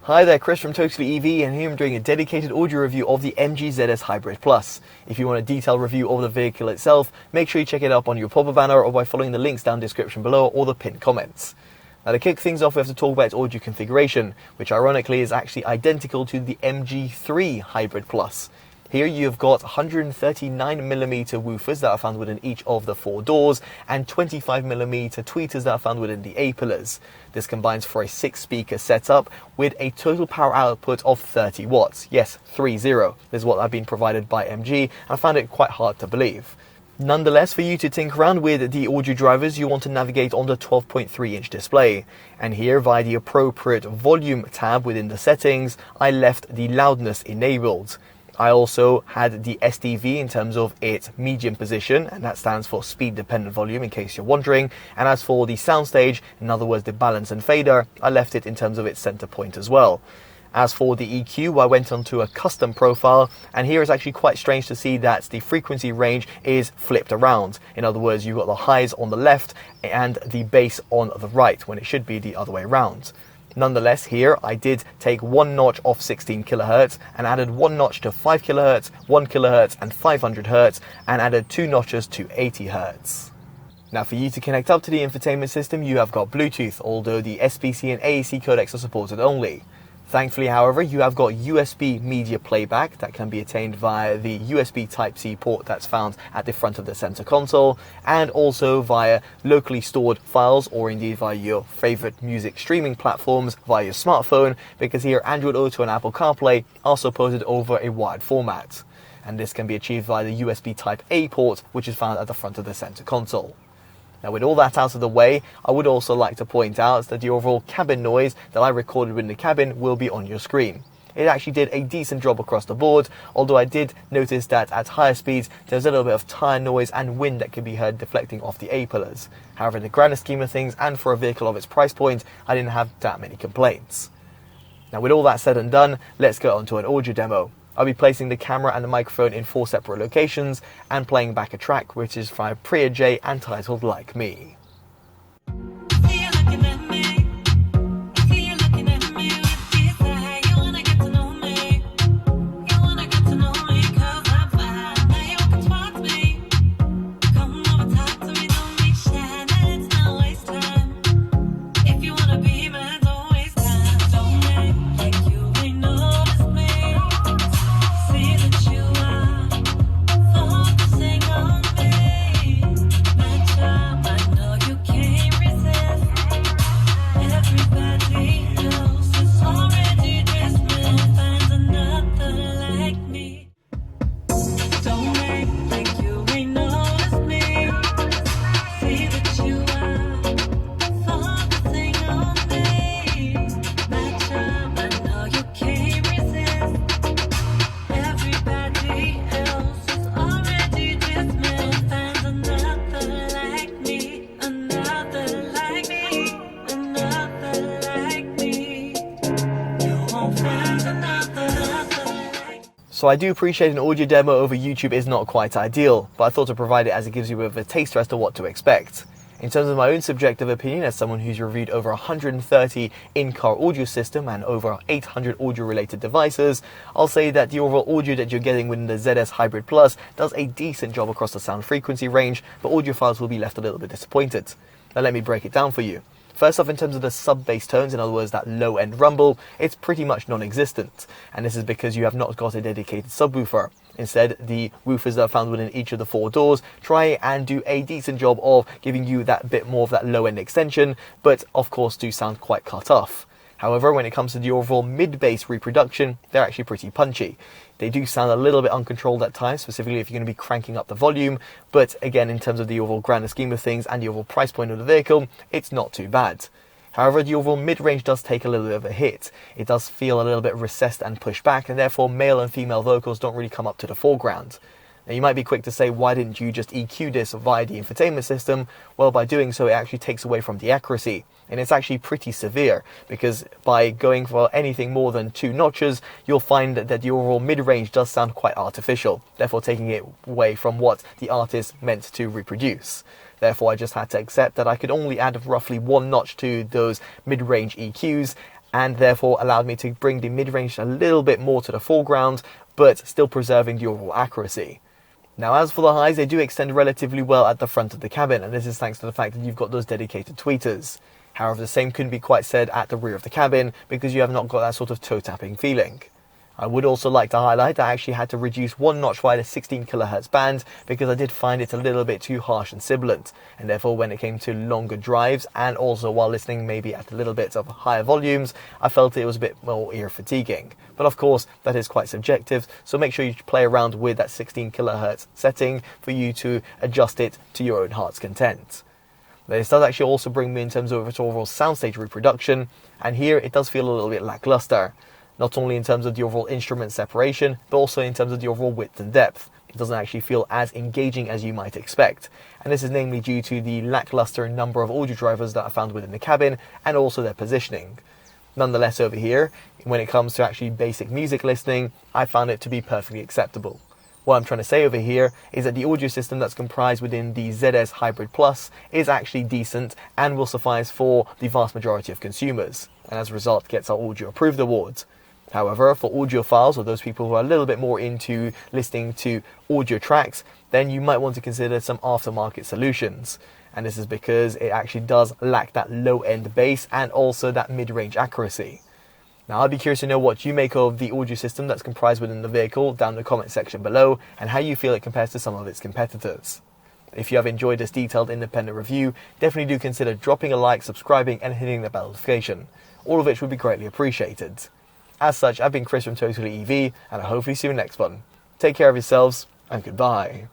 Hi there, Chris from TotallyEV, and here I'm doing a dedicated audio review of the MG ZS Hybrid Plus. If you want a detailed review of the vehicle itself, make sure you check it up on your pop-up banner or by following the links down in the description below or the pinned comments. Now to kick things off, we have to talk about its audio configuration, which ironically is actually identical to the MG3 Hybrid Plus. Here you've got 139mm woofers that are found within each of the four doors and 25mm tweeters that are found within the A-pillars. This combines for a 6-speaker setup with a total power output of 30 watts. Yes, 30. This is what I've been provided by MG, and I found it quite hard to believe. Nonetheless, for you to tinker around with the audio drivers, you want to navigate on the 12.3-inch display. And here, via the appropriate volume tab within the settings, I left the loudness enabled. I also had the SDV in terms of its medium position, and that stands for speed dependent volume in case you're wondering. And as for the Soundstage, in other words the balance and fader, I left it in terms of its center point as well. As for the EQ, I went onto a custom profile, and here it's actually quite strange to see that the frequency range is flipped around. In other words, you've got the highs on the left and the bass on the right, when it should be the other way around. Nonetheless, here I did take one notch off 16 kHz and added one notch to 5 kHz, 1 kHz and 500 Hz, and added two notches to 80 Hz. Now for you to connect up to the infotainment system, you have got Bluetooth, although the SBC and AAC codecs are supported only. Thankfully, however, you have got USB media playback that can be attained via the USB Type-C port that's found at the front of the center console, and also via locally stored files, or indeed via your favorite music streaming platforms via your smartphone, because here Android Auto and Apple CarPlay are supported over a wired format. And this can be achieved via the USB Type-A port, which is found at the front of the center console. Now with all that out of the way, I would also like to point out that the overall cabin noise that I recorded within the cabin will be on your screen. It actually did a decent job across the board, although I did notice that at higher speeds there's a little bit of tire noise and wind that can be heard deflecting off the A-pillars. However, in the grander scheme of things, and for a vehicle of its price point, I didn't have that many complaints. Now with all that said and done, let's go on to an audio demo. I'll be placing the camera and the microphone in 4 separate locations and playing back a track which is by Priya J and titled Like Me. So I do appreciate an audio demo over YouTube is not quite ideal, but I thought to provide it as it gives you a bit of a taster as to what to expect. In terms of my own subjective opinion, as someone who's reviewed over 130 in-car audio system and over 800 audio-related devices, I'll say that the overall audio that you're getting within the ZS Hybrid Plus does a decent job across the sound frequency range, but audiophiles will be left a little bit disappointed. Now let me break it down for you. First off, in terms of the sub-bass tones, in other words that low-end rumble, it's pretty much non-existent, and this is because you have not got a dedicated subwoofer. Instead, the woofers that are found within each of the four doors try and do a decent job of giving you that bit more of that low-end extension, but of course do sound quite cut off. However, when it comes to the overall mid-bass reproduction, they're actually pretty punchy. They do sound a little bit uncontrolled at times, specifically if you're going to be cranking up the volume, but again, in terms of the overall grander scheme of things and the overall price point of the vehicle, it's not too bad. However, the overall mid-range does take a little bit of a hit. It does feel a little bit recessed and pushed back, and therefore male and female vocals don't really come up to the foreground. Now you might be quick to say, why didn't you just EQ this via the infotainment system? Well, by doing so, it actually takes away from the accuracy. And it's actually pretty severe, because by going for anything more than 2 notches, you'll find that the overall mid-range does sound quite artificial, therefore taking it away from what the artist meant to reproduce. Therefore, I just had to accept that I could only add roughly 1 notch to those mid-range EQs, and therefore allowed me to bring the mid-range a little bit more to the foreground, but still preserving the overall accuracy. Now, as for the highs, they do extend relatively well at the front of the cabin, and this is thanks to the fact that you've got those dedicated tweeters. However, the same couldn't be quite said at the rear of the cabin, because you have not got that sort of toe tapping feeling. I would also like to highlight that I actually had to reduce one notch via the 16 kHz band, because I did find it a little bit too harsh and sibilant, and therefore when it came to longer drives and also while listening maybe at a little bit of higher volumes, I felt it was a bit more ear fatiguing. But of course that is quite subjective, so make sure you play around with that 16 kHz setting for you to adjust it to your own heart's content. This does actually also bring me in terms of its overall soundstage reproduction, and here it does feel a little bit lackluster. Not only in terms of the overall instrument separation, but also in terms of the overall width and depth. It doesn't actually feel as engaging as you might expect. And this is namely due to the lackluster number of audio drivers that are found within the cabin, and also their positioning. Nonetheless, over here, when it comes to actually basic music listening, I found it to be perfectly acceptable. What I'm trying to say over here is that the audio system that's comprised within the ZS Hybrid Plus is actually decent and will suffice for the vast majority of consumers, and as a result gets our Audio Approved Awards. However, for audiophiles, or those people who are a little bit more into listening to audio tracks, then you might want to consider some aftermarket solutions. And this is because it actually does lack that low-end bass and also that mid-range accuracy. Now, I'd be curious to know what you make of the audio system that's comprised within the vehicle down in the comment section below, and how you feel it compares to some of its competitors. If you have enjoyed this detailed independent review, definitely do consider dropping a like, subscribing and hitting the bell notification, all of which would be greatly appreciated. As such, I've been Chris from TotallyEV, and I'll hopefully see you in the next one. Take care of yourselves, and goodbye.